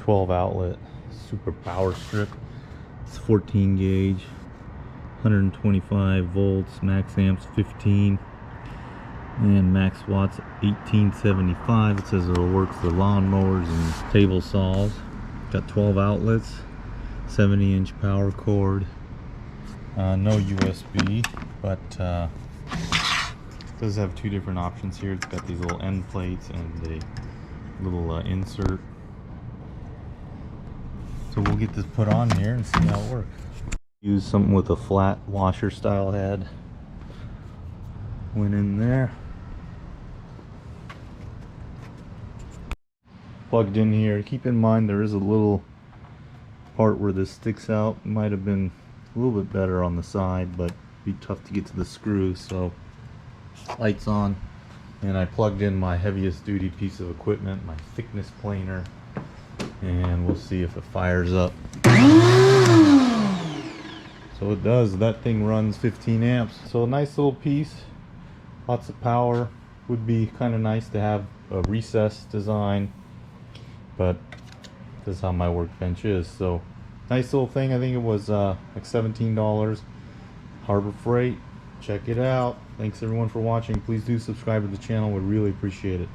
12 outlet super power strip. It's 14 gauge, 125 volts, max amps 15, and max watts 1875. It says it'll work for lawnmowers and table saws. Got 12 outlets, 70-inch power cord, no USB, but it does have two different options here. It's got these little end plates and a little insert. So we'll get this put on here and see how it works. Use something with a flat washer style head. Went in there. Plugged in here. Keep in mind there is a little part where this sticks out. Might have been a little bit better on the side, but be tough to get to the screw. So lights on, and I plugged in my heaviest duty piece of equipment, my thickness planer, and we'll see if it fires up. So it does. That thing runs 15 amps. So a nice little piece, lots of power. Would be kind of nice to have a recessed design, but this is how my workbench is. So nice little thing. I think it was like $17. Harbor Freight. Check it out. Thanks everyone for watching. Please do subscribe to the channel. We'd really appreciate it.